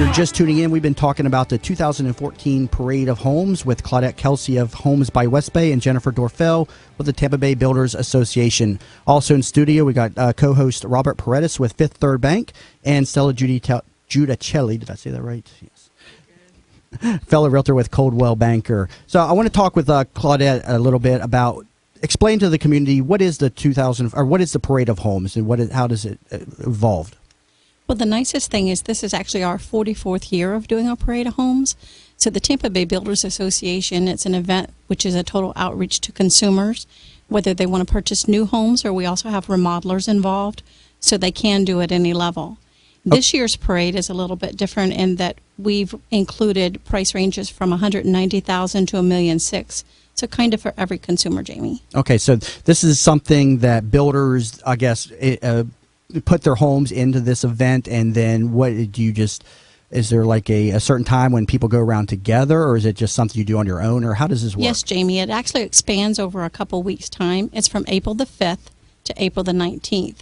you're just tuning in, we've been talking about the 2014 Parade of Homes with Claudette Kelsey of Homes by West Bay and Jennifer Doerfel with the Tampa Bay Builders Association. Also in studio, we got co-host Robert Paredes with Fifth Third Bank and Stella Giudicelli. Did I say that right? Yes. Fellow realtor with Coldwell Banker. So I want to talk with Claudette a little bit about, explain to the community what is the what is the Parade of Homes and how does it evolve? Well, the nicest thing is this is actually our 44th year of doing a Parade of Homes. So the Tampa Bay Builders Association, it's an event which is a total outreach to consumers, whether they want to purchase new homes or we also have remodelers involved, so they can do it at any level. This year's parade is a little bit different in that we've included price ranges from $190,000 to $1.6 million. So kind of for every consumer, Jamie. Okay, so this is something that builders, I guess, put their homes into this event, and then what do you just, is there like a certain time when people go around together, or is it just something you do on your own, or how does this work? Yes, Jamie, it actually expands over a couple weeks' time. It's from April the 5th to April the 19th.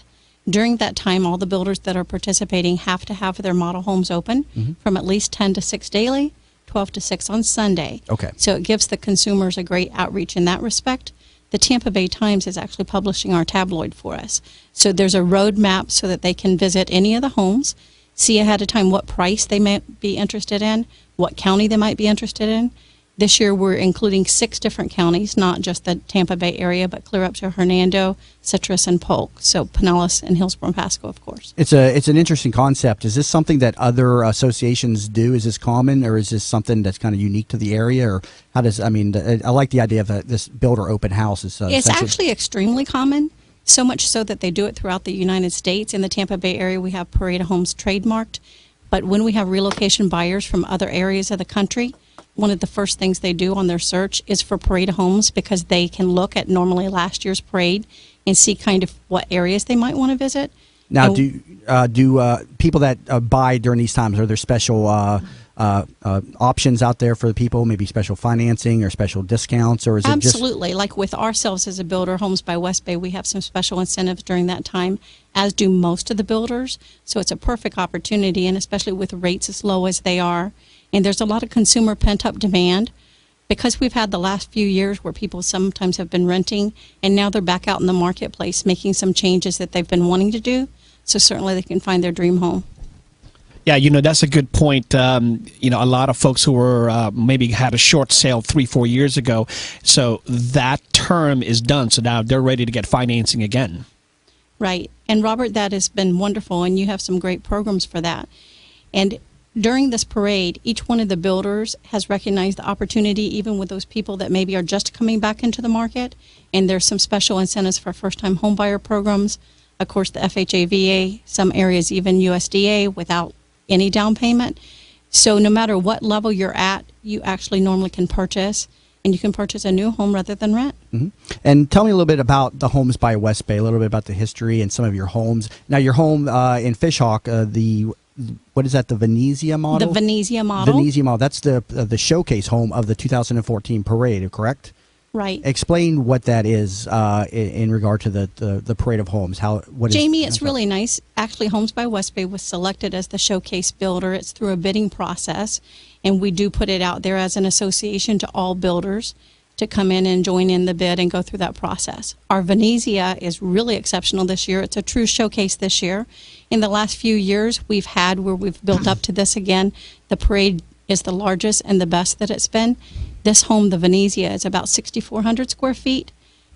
During that time, all the builders that are participating have to have their model homes open from at least 10 to 6 daily, 12 to 6 on Sunday. Okay. So it gives the consumers a great outreach in that respect. The Tampa Bay Times is actually publishing our tabloid for us. So there's a roadmap so that they can visit any of the homes, see ahead of time what price they might be interested in, what county they might be interested in. This year we're including 6 different counties, not just the Tampa Bay area, but clear up to Hernando, Citrus, and Polk. So Pinellas and Hillsborough and Pasco, of course. It's an interesting concept. Is this something that other associations do? Is this common, or is this something that's kind of unique to the area? Or how does, I mean, I like the idea of this builder open house. It's actually extremely common, so much so that they do it throughout the United States. In the Tampa Bay area, we have Parade of Homes trademarked. But when we have relocation buyers from other areas of the country, one of the first things they do on their search is for Parade of Homes, because they can look at normally last year's parade and see kind of what areas they might want to visit. Now, do people that buy during these times, are there special options out there for the people, maybe special financing or special discounts, or is it absolutely just like with ourselves as a builder, Homes by West Bay, we have some special incentives during that time, as do most of the builders. So it's a perfect opportunity, and especially with rates as low as they are. And there's a lot of consumer pent-up demand because we've had the last few years where people sometimes have been renting, and now they're back out in the marketplace making some changes that they've been wanting to do. So certainly they can find their dream home. Yeah, that's a good point. A lot of folks who were maybe had a short sale 3-4 years ago, so that term is done. So now they're ready to get financing again. Right. And Robert, that has been wonderful, and you have some great programs for that. And during this parade, each one of the builders has recognized the opportunity, even with those people that maybe are just coming back into the market. And there's some special incentives for first-time homebuyer programs. Of course, the FHA, VA, some areas even USDA without any down payment. So no matter what level you're at, you actually normally can purchase, and you can purchase a new home rather than rent. And tell me a little bit about the Homes by West Bay, a little bit about the history and some of your homes. Now, your home in Fishhawk, what is that, the Venezia model? The Venezia model. Venezia model. That's the showcase home of the 2014 parade, correct? Right. Explain what that is in regard to the Parade of Homes. Jamie, it's really nice. Actually, Homes by West Bay was selected as the showcase builder. It's through a bidding process, and we do put it out there as an association to all builders to come in and join in the bid and go through that process. Our Venezia is really exceptional this year. It's a true showcase this year. In the last few years, we've had where we've built up to this again. The parade is the largest and the best that it's been. This home, the Venezia, is about 6,400 square feet,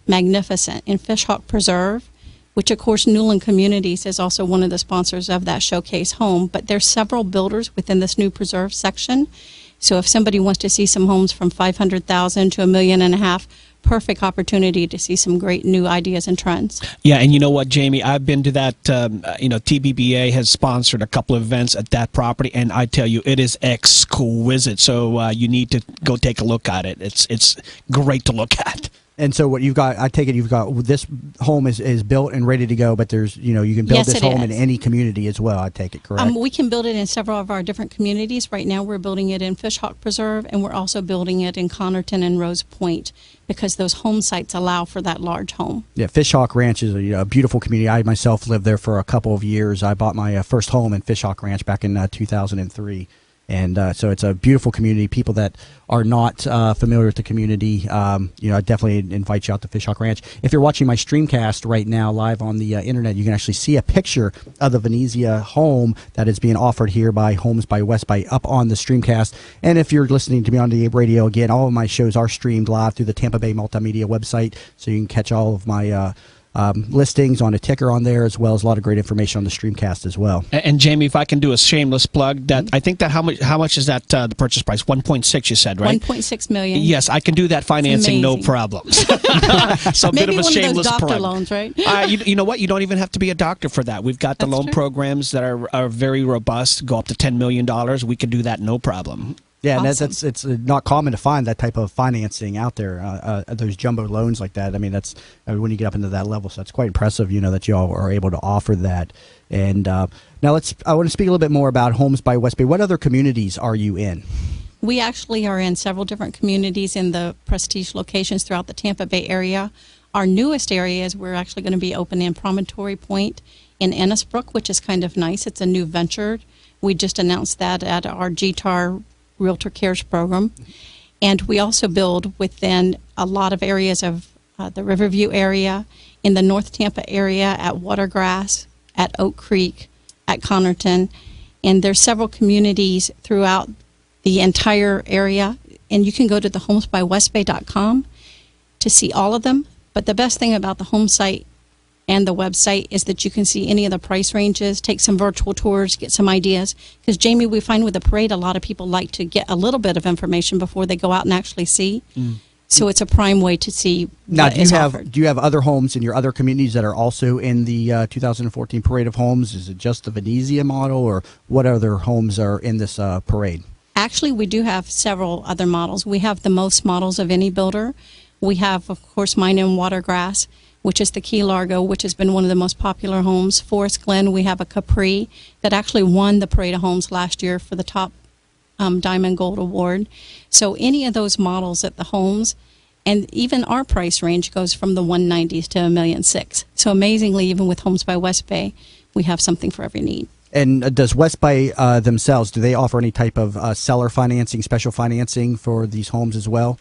magnificent, in Fishhawk Preserve, which of course Newland Communities is also one of the sponsors of that showcase home. But there's several builders within this new preserve section. So if somebody wants to see some homes from $500,000 to $1.5 million, perfect opportunity to see some great new ideas and trends. Yeah, and you know what, Jamie? I've been to that, TBBA has sponsored a couple of events at that property, and I tell you, it is exquisite. So you need to go take a look at it. It's great to look at. And so what you've got, I take it you've got, this home is built and ready to go, but there's, you can build Yes, this it home is. in any community as well, I take it, correct? We can build it in several of our different communities. Right now we're building it in Fishhawk Preserve, and we're also building it in Connerton and Rose Point because those home sites allow for that large home. Yeah, Fishhawk Ranch is a beautiful community. I myself lived there for a couple of years. I bought my first home in Fishhawk Ranch back in 2003. And so it's a beautiful community. People that are not familiar with the community, I definitely invite you out to Fishhawk Ranch. If you're watching my streamcast right now live on the internet, you can actually see a picture of the Venezia home that is being offered here by Homes by West Bay up on the streamcast. And if you're listening to me on the radio, again, all of my shows are streamed live through the Tampa Bay Multimedia website, so you can catch all of my listings on a ticker on there, as well as a lot of great information on the streamcast as well. And Jamie, if I can do a shameless plug, that I think that how much is that the purchase price? 1.6, you said, right? 1.6 million. Yes, I can do that financing, no problems. So a bit Maybe of a one shameless of those doctor plug. loans, right? You know what? You don't even have to be a doctor for that. We've got the That's loan true. programs that are very robust, go up to $10 million. We can do that, no problem. Yeah, and Awesome. it's not common to find that type of financing out there. Those jumbo loans like that. I mean, that's when you get up into that level. So it's quite impressive, that you all are able to offer that. And now I want to speak a little bit more about Homes by West Bay. What other communities are you in? We actually are in several different communities in the prestige locations throughout the Tampa Bay area. Our newest area is we're actually going to be open in Promontory Point in Ennisbrook, which is kind of nice. It's a new venture. We just announced that at our GTAR Realtor Cares program. And we also build within a lot of areas of the Riverview area, in the North Tampa area, at Watergrass, at Oak Creek, at Connerton. And there's several communities throughout the entire area. And you can go to the homesbywestbay.com to see all of them. But the best thing about the home site and the website is that you can see any of the price ranges, take some virtual tours, get some ideas. Because, Jamie, we find with the parade, a lot of people like to get a little bit of information before they go out and actually see. So it's a prime way to see Now, what is offered. do you have other homes in your other communities that are also in the 2014 Parade of Homes? Is it just the Venezia model, or what other homes are in this parade? Actually, we do have several other models. We have the most models of any builder. We have, of course, mine in Watergrass, which is the Key Largo, which has been one of the most popular homes. Forest Glen, we have a Capri that actually won the Parade of Homes last year for the top Diamond Gold Award. So any of those models at the homes, and even our price range goes from the 190s to $1.6 million. So amazingly, even with Homes by West Bay, we have something for every need. And does West Bay themselves, do they offer any type of seller financing, special financing for these homes as well?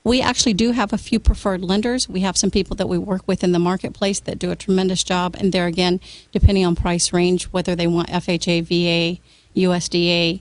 We actually do have a few preferred lenders. We have some people that we work with in the marketplace that do a tremendous job. And there again, depending on price range, whether they want FHA, VA, USDA,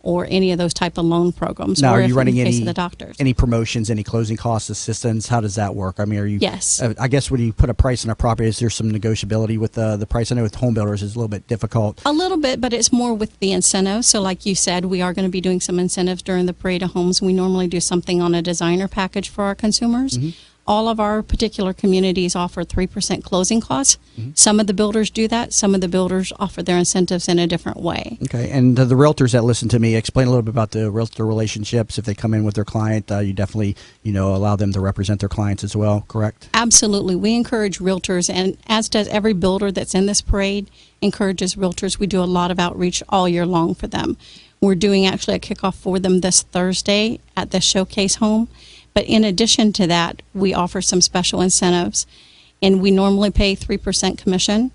or any of those type of loan programs. Now, or are you running in the case any of the doctors. any promotions, any closing cost assistance? How does that work? I mean, are you? Yes. I guess when you put a price on a property, is there some negotiability with the price? I know with home builders it's a little bit difficult. A little bit, but it's more with the incentives. So like you said, we are going to be doing some incentives during the Parade of Homes. We normally do something on a designer package for our consumers. All of our particular communities offer 3% closing costs. Some of the builders do that. Some of the builders offer their incentives in a different way. Okay, and the realtors that listen to me, explain a little bit about the realtor relationships. If they come in with their client, you definitely allow them to represent their clients as well, correct? Absolutely. We encourage realtors, and as does every builder that's in this parade, encourages realtors. We do a lot of outreach all year long for them. We're doing actually a kickoff for them this Thursday at the Showcase Home. But in addition to that, we offer some special incentives, and we normally pay 3% commission,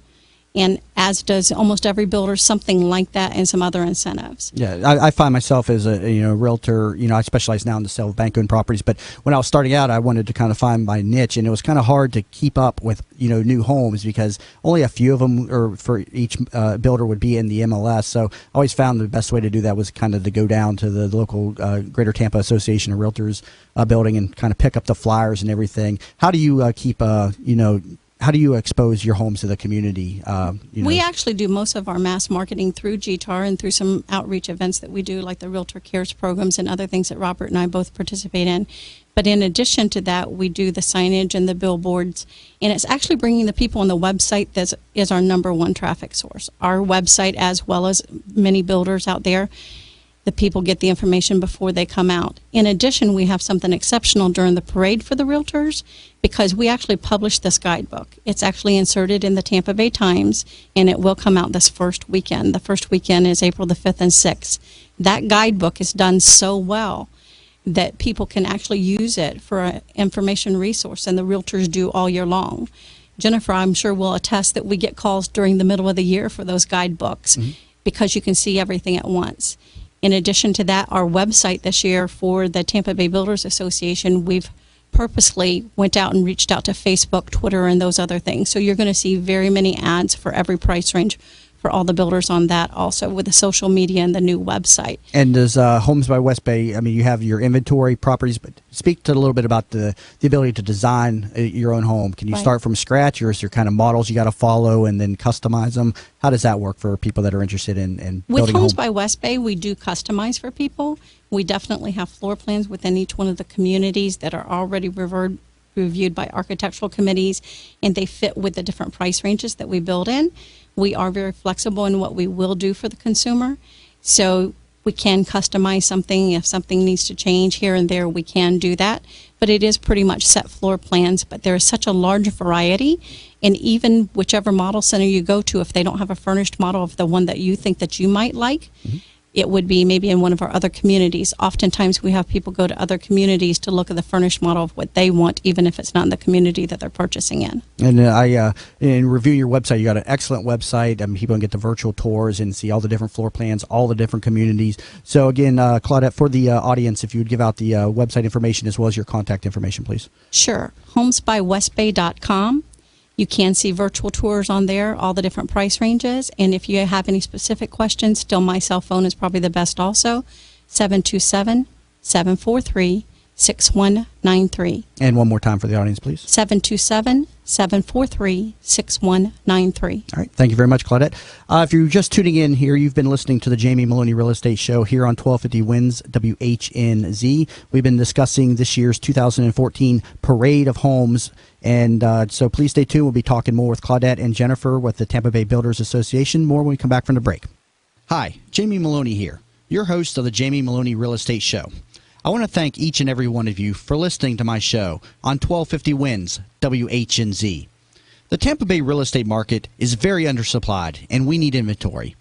and as does almost every builder, something like that, and some other incentives. Yeah, I find myself as a realtor. I specialize now in the sale of bank-owned properties. But when I was starting out, I wanted to kind of find my niche, and it was kind of hard to keep up with new homes because only a few of them, or for each builder, would be in the MLS. So I always found the best way to do that was kind of to go down to the local Greater Tampa Association of Realtors building and kind of pick up the flyers and everything. How do you keep how do you expose your homes to the community? We actually do most of our mass marketing through GTAR and through some outreach events that we do, like the Realtor Cares programs and other things that Robert and I both participate in. But in addition to that, we do the signage and the billboards, and it's actually bringing the people on the website that is our #1 traffic source. Our website, as well as many builders out there, The people get the information before they come out. In addition, we have something exceptional during the parade for the realtors because we actually publish this guidebook. It's actually inserted in the Tampa Bay Times, and it will come out this first weekend. The first weekend is April the 5th and 6th. That guidebook is done so well that people can actually use it for an information resource, and the realtors do all year long. Jennifer, I'm sure, will attest that we get calls during the middle of the year for those guidebooks because you can see everything at once. In addition to that, our website this year for the Tampa Bay Builders Association, we've purposely went out and reached out to Facebook, Twitter, and those other things. So you're going to see very many ads for every price range for all the builders on that, also with the social media and the new website. And does Homes by West Bay, I mean, you have your inventory properties, but speak to a little bit about the ability to design your own home. Can you start from scratch, or is there kind of models you got to follow and then customize them? How does that work for people that are interested in building With Homes home? by West Bay, we do customize for people. We definitely have floor plans within each one of the communities that are already reviewed by architectural committees, and they fit with the different price ranges that we build in. We are very flexible in what we will do for the consumer, so we can customize something. If something needs to change here and there, we can do that, but it is pretty much set floor plans. But there is such a large variety, and even whichever model center you go to, if they don't have a furnished model of the one that you think that you might like, it would be maybe in one of our other communities. Oftentimes we have people go to other communities to look at the furnished model of what they want, even if it's not in the community that they're purchasing in. And in reviewing your website, you got an excellent website. People can get the virtual tours and see all the different floor plans, all the different communities. So again, Claudette, for the audience, if you would give out the website information as well as your contact information, please. Sure. homesbywestbay.com. You can see virtual tours on there, all the different price ranges. And if you have any specific questions, still my cell phone is probably the best also, 727-743-6193. And one more time for the audience, please. 727-743-6193. All right. Thank you very much, Claudette. If you're just tuning in here, you've been listening to the Jamie Maloney Real Estate Show here on 1250 WINS WHNZ. We've been discussing this year's 2014 Parade of Homes. And so please stay tuned. We'll be talking more with Claudette and Jennifer with the Tampa Bay Builders Association. More when we come back from the break. Hi, Jamie Maloney here, your host of the Jamie Maloney Real Estate Show. I want to thank each and every one of you for listening to my show on 1250 WINS WHNZ. The Tampa Bay real estate market is very undersupplied, and we need inventory.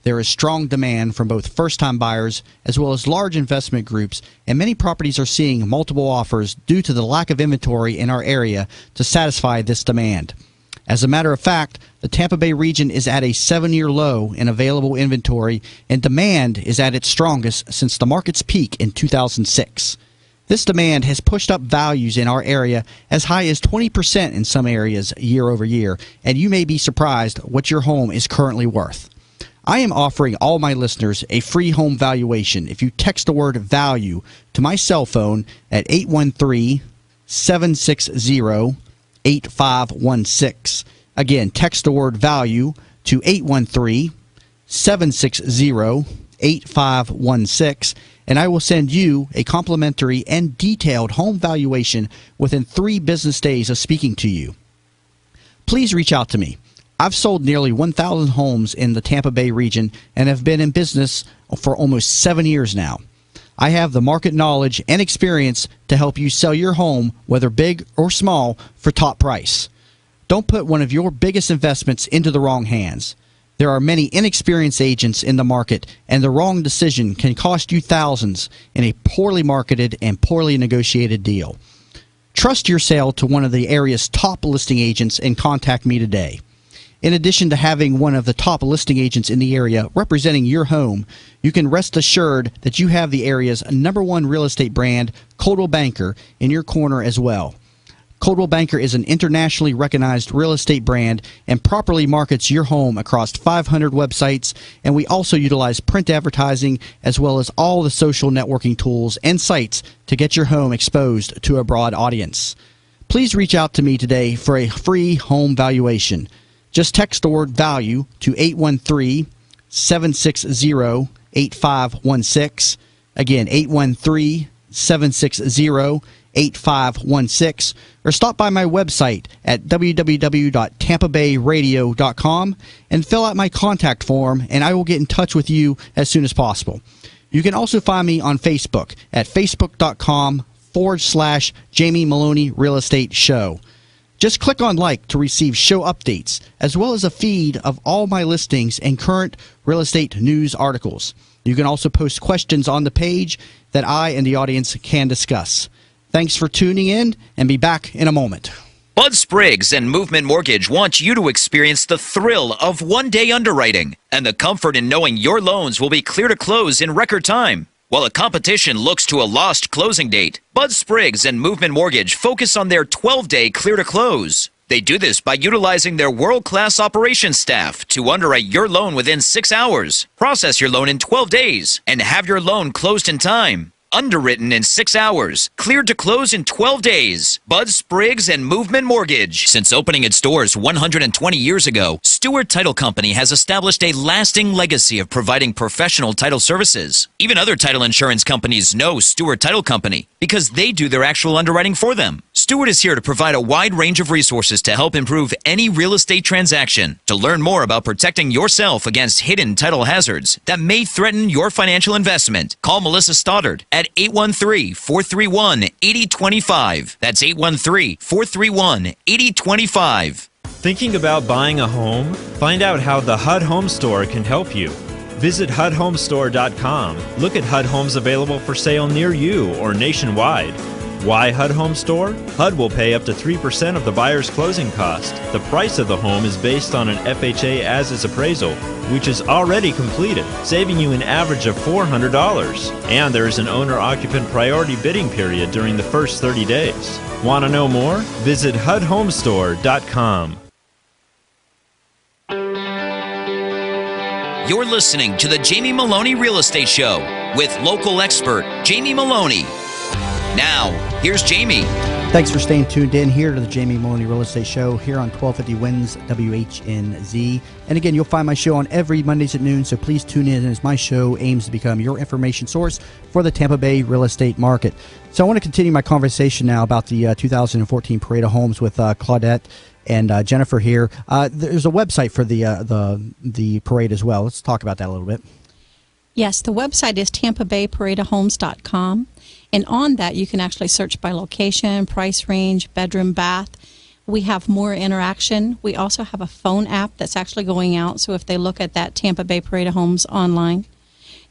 There is strong demand from both first-time buyers as well as large investment groups, and many properties are seeing multiple offers due to the lack of inventory in our area to satisfy this demand. As a matter of fact, the Tampa Bay region is at a 7-year low in available inventory, and demand is at its strongest since the market's peak in 2006. This demand has pushed up values in our area as high as 20% in some areas year over year, and you may be surprised what your home is currently worth. I am offering all my listeners a free home valuation if you text the word VALUE to my cell phone at 813-760-8516. Again, text the word VALUE to 813-760-8516, and I will send you a complimentary and detailed home valuation within 3 business days of speaking to you. Please reach out to me. I've sold nearly 1,000 homes in the Tampa Bay region and have been in business for almost 7 years now. I have the market knowledge and experience to help you sell your home, whether big or small, for top price. Don't put one of your biggest investments into the wrong hands. There are many inexperienced agents in the market, and the wrong decision can cost you thousands in a poorly marketed and poorly negotiated deal. Trust your sale to one of the area's top listing agents and contact me today. In addition to having one of the top listing agents in the area representing your home, you can rest assured that you have the area's #1 real estate brand, Coldwell Banker, in your corner as well. Coldwell Banker is an internationally recognized real estate brand and properly markets your home across 500 websites, and we also utilize print advertising as well as all the social networking tools and sites to get your home exposed to a broad audience. Please reach out to me today for a free home valuation. Just text the word VALUE to 813-760-8516. Again, 813-760-8516. Or stop by my website at www.tampabayradio.com and fill out my contact form, and I will get in touch with you as soon as possible. You can also find me on Facebook at facebook.com/Jamie Maloney Real Estate Show. Just click on like to receive show updates, as well as a feed of all my listings and current real estate news articles. You can also post questions on the page that I and the audience can discuss. Thanks for tuning in, and be back in a moment. Bud Spriggs and Movement Mortgage want you to experience the thrill of one-day underwriting and the comfort in knowing your loans will be clear to close in record time. While the competition looks to a lost closing date, Bud Spriggs and Movement Mortgage focus on their 12-day clear to close. They do this by utilizing their world-class operations staff to underwrite your loan within 6 hours, process your loan in 12 days, and have your loan closed in time. Underwritten in 6 hours, cleared to close in 12 days. Bud Spriggs and Movement Mortgage. Since opening its doors 120 years ago, Stewart Title Company has established a lasting legacy of providing professional title services. Even other title insurance companies know Stewart Title Company because they do their actual underwriting for them. Stewart is here to provide a wide range of resources to help improve any real estate transaction. To learn more about protecting yourself against hidden title hazards that may threaten your financial investment, call Melissa Stoddard at 813-431-8025. That's 813-431-8025. Thinking about buying a home? Find out how the HUD Home Store can help you. Visit HUDHomestore.com. Look at HUD homes available for sale near you or nationwide. Why HUD Home Store? HUD will pay up to 3% of the buyer's closing cost. The price of the home is based on an FHA as-is appraisal, which is already completed, saving you an average of $400. And there is an owner-occupant priority bidding period during the first 30 days. Want to know more? Visit HUDHomestore.com. You're listening to the Jamie Maloney Real Estate Show with local expert Jamie Maloney. Now, here's Jamie. Thanks for staying tuned in here to the Jamie Maloney Real Estate Show here on 1250 Wins WHNZ. And again, you'll find my show on every Mondays at noon, so please tune in as my show aims to become your information source for the Tampa Bay real estate market. So I want to continue my conversation now about the 2014 Parade of Homes with Claudette and Jennifer here. There's a website for the parade as well. Let's talk about that a little bit. Yes, the website is tampabayparadeofhomes.com. And on that, you can actually search by location, price range, bedroom, bath. We have more interaction. We also have a phone app that's actually going out. So if they look at that Tampa Bay Parade of Homes online,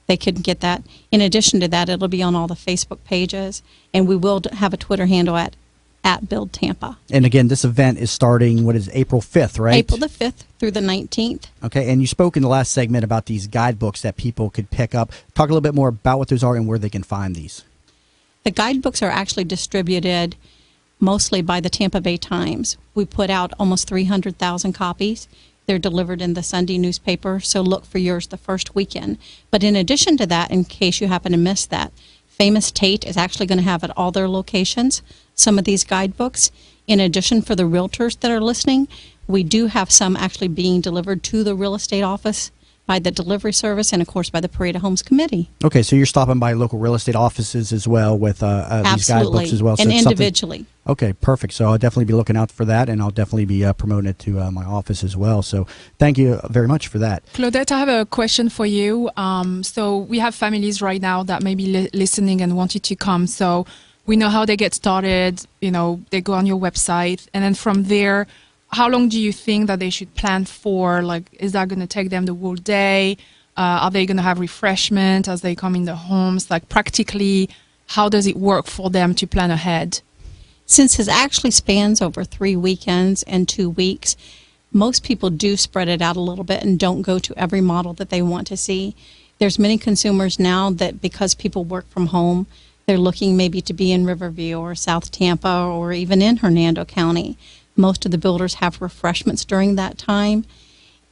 they can get that. In addition to that, it'll be on all the Facebook pages. And we will have a Twitter handle at Build Tampa. And again, this event is starting, what is it, April 5th, right? April the 5th through the 19th. Okay, and you spoke in the last segment about these guidebooks that people could pick up. Talk a little bit more about what those are and where they can find these. The guidebooks are actually distributed mostly by the Tampa Bay Times. We put out almost 300,000 copies. They're delivered in the Sunday newspaper, so look for yours the first weekend. But in addition to that, in case you happen to miss that, Famous Tate is actually going to have at all their locations some of these guidebooks. In addition, for the realtors that are listening, we do have some actually being delivered to the real estate office by the delivery service and, of course, by the Parade of Homes Committee. Okay, so you're stopping by local real estate offices as well with these guidebooks as well. So and individually. Okay, perfect. So I'll definitely be looking out for that, and I'll definitely be promoting it to my office as well. So thank you very much for that. Claudette, I have a question for you. So we have families right now that may be listening and wanted to come. So we know how they get started. You know, they go on your website, and then from there, how long do you think that they should plan for? Like, is that going to take them the whole day? Are they going to have refreshment as they come in the homes? Like, practically, how does it work for them to plan ahead? Since it actually spans over 3 weekends and 2 weeks, most people do spread it out a little bit and don't go to every model that they want to see. There's many consumers now that because people work from home, they're looking maybe to be in Riverview or South Tampa or even in Hernando County. Most of the builders have refreshments during that time,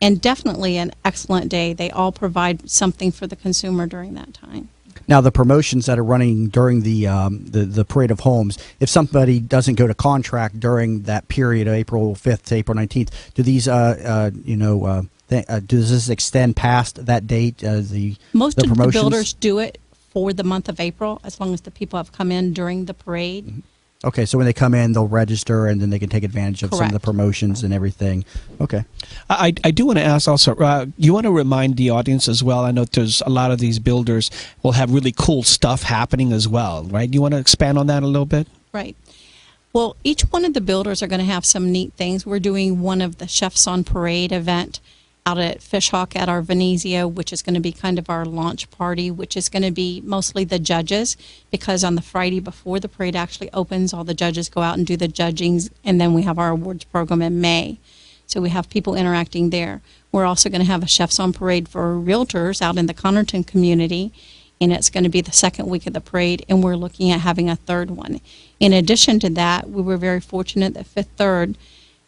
and definitely an excellent day. They all provide something for the consumer during that time. Now, the promotions that are running during the Parade of Homes, if somebody doesn't go to contract during that period of April 5th to April 19th, do these, does this extend past that date? Most of the builders do it for the month of April, as long as the people have come in during the parade. Mm-hmm. Okay, so when they come in, they'll register, and then they can take advantage of some of the Correct. promotions and everything. Okay. I do want to ask also, you want to remind the audience as well, I know there's a lot of these builders will have really cool stuff happening as well, right? You want to expand on that a little bit? Right. Well, each one of the builders are going to have some neat things. We're doing one of the Chefs on Parade event out at Fishhawk at our Venezia, which is going to be kind of our launch party, which is going to be mostly the judges, because on the Friday before the parade actually opens, all the judges go out and do the judgings, and then we have our awards program in May. So we have people interacting there. We're also going to have a Chefs on Parade for realtors out in the Connerton community, and it's going to be the second week of the parade, and we're looking at having a third one. In addition to that, we were very fortunate that Fifth Third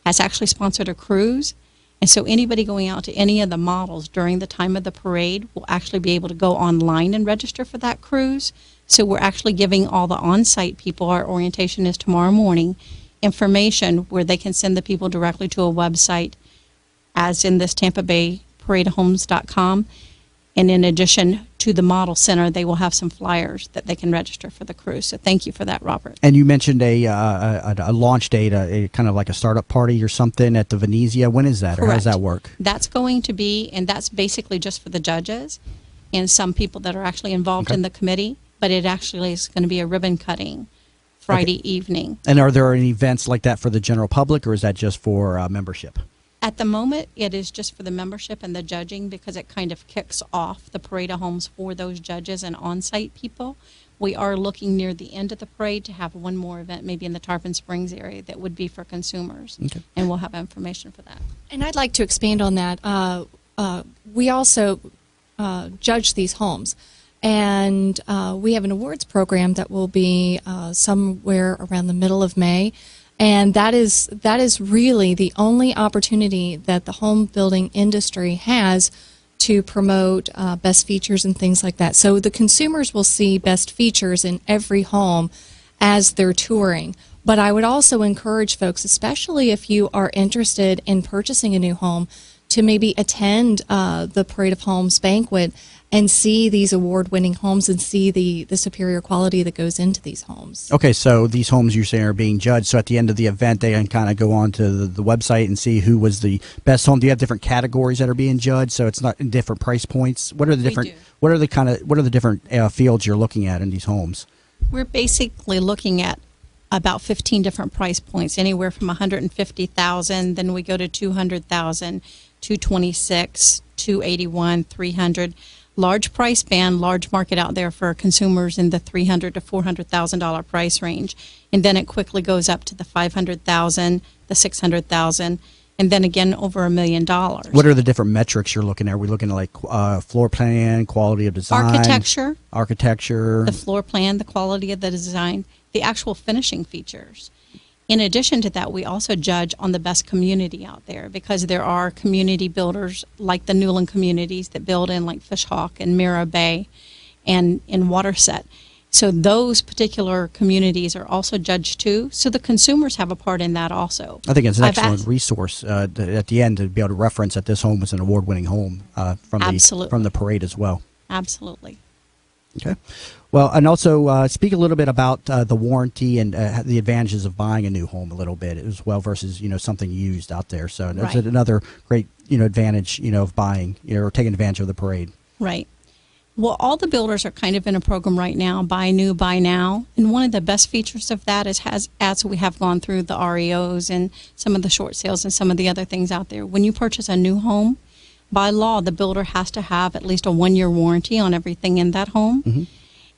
has actually sponsored a cruise. And so anybody going out to any of the models during the time of the parade will actually be able to go online and register for that cruise. So we're actually giving all the on-site people, our orientation is tomorrow morning, information where they can send the people directly to a website, as in this Tampa Bay paradehomes.com. And in addition to the model center, they will have some flyers that they can register for the cruise. So thank you for that, Robert. And you mentioned a launch date, a kind of like a startup party or something at the Venezia. When is that, or how does that work? That's going to be, and that's basically just for the judges and some people that are actually involved in the committee, but it actually is going to be a ribbon cutting Friday evening. And are there any events like that for the general public, or is that just for membership? At the moment, it is just for the membership and the judging, because it kind of kicks off the Parade of Homes for those judges and on-site people. We are looking near the end of the parade to have one more event, maybe in the Tarpon Springs area, that would be for consumers. Okay. And we'll have information for that. And I'd like to expand on that. We also judge these homes. And we have an awards program that will be somewhere around the middle of May. And that is really the only opportunity that the home building industry has to promote best features and things like that. So the consumers will see best features in every home as they're touring. But I would also encourage folks, especially if you are interested in purchasing a new home, to maybe attend the Parade of Homes banquet and see these award-winning homes and see the superior quality that goes into these homes. Okay, so these homes you're saying are being judged. So at the end of the event, they can kind of go on to the website and see who was the best home. Do you have different categories that are being judged? So it's not in different price points. What are the different? We do. What are the different fields you're looking at in these homes? We're basically looking at about 15 different price points, anywhere from 150,000, then we go to 200,000, 226, 281, 300. Large price band, large market out there for consumers in the $300,000 to $400,000 price range, and then it quickly goes up to the 500,000, the 600,000, and then again over $1 million. What are the different metrics you're looking at? Are we looking at like floor plan, quality of design, architecture, the floor plan, the quality of the design, the actual finishing features. In addition to that, we also judge on the best community out there, because there are community builders like the Newland communities that build in like Fishhawk and Mirror Bay and in Waterset. So those particular communities are also judged too. So the consumers have a part in that also. I think it's an excellent resource at the end to be able to reference that this home was an award-winning home from the parade as well. Absolutely. Okay. Well, and also speak a little bit about the warranty and the advantages of buying a new home a little bit as well versus something used out there. So that's another great advantage of buying or taking advantage of the parade. Right. Well, all the builders are kind of in a program right now, buy new, buy now. And one of the best features of that is as we have gone through the REOs and some of the short sales and some of the other things out there, when you purchase a new home, by law, the builder has to have at least a 1-year warranty on everything in that home. Mm-hmm.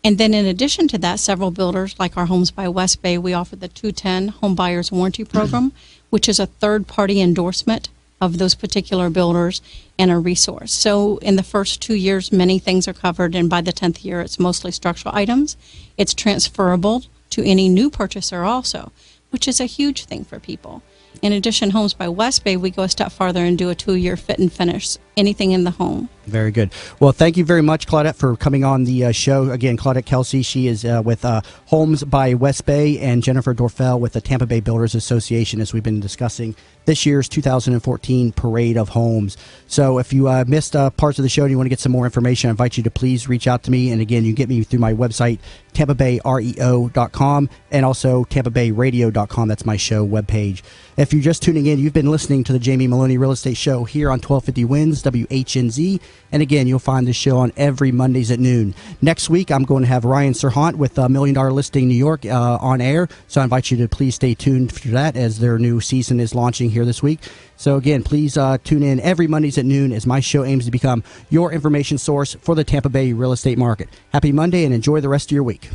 And then in addition to that, several builders, like our Homes by West Bay, we offer the 210 Home Buyers Warranty Program, which is a third-party endorsement of those particular builders and a resource. So in the first 2 years, many things are covered, and by the 10th year, it's mostly structural items. It's transferable to any new purchaser also, which is a huge thing for people. In addition, Homes by West Bay, we go a step farther and do a 2-year fit and finish, anything in the home. Very good. Well, thank you very much, Claudette, for coming on the show. Again, Claudette Kelsey, she is with Homes by West Bay, and Jennifer Doerfel with the Tampa Bay Builders Association, as we've been discussing this year's 2014 Parade of Homes. So if you missed parts of the show and you want to get some more information, I invite you to please reach out to me. And again, you can get me through my website, TampaBayREO.com, and also TampaBayRadio.com. That's my show webpage. If you're just tuning in, you've been listening to the Jamie Maloney Real Estate Show here on 1250 Winds, WHNZ. And again, you'll find this show on every Mondays at noon. Next week, I'm going to have Ryan Serhant with $1 Million Listing New York on air. So I invite you to please stay tuned for that, as their new season is launching here this week. So again, please tune in every Mondays at noon, as my show aims to become your information source for the Tampa Bay real estate market. Happy Monday, and enjoy the rest of your week.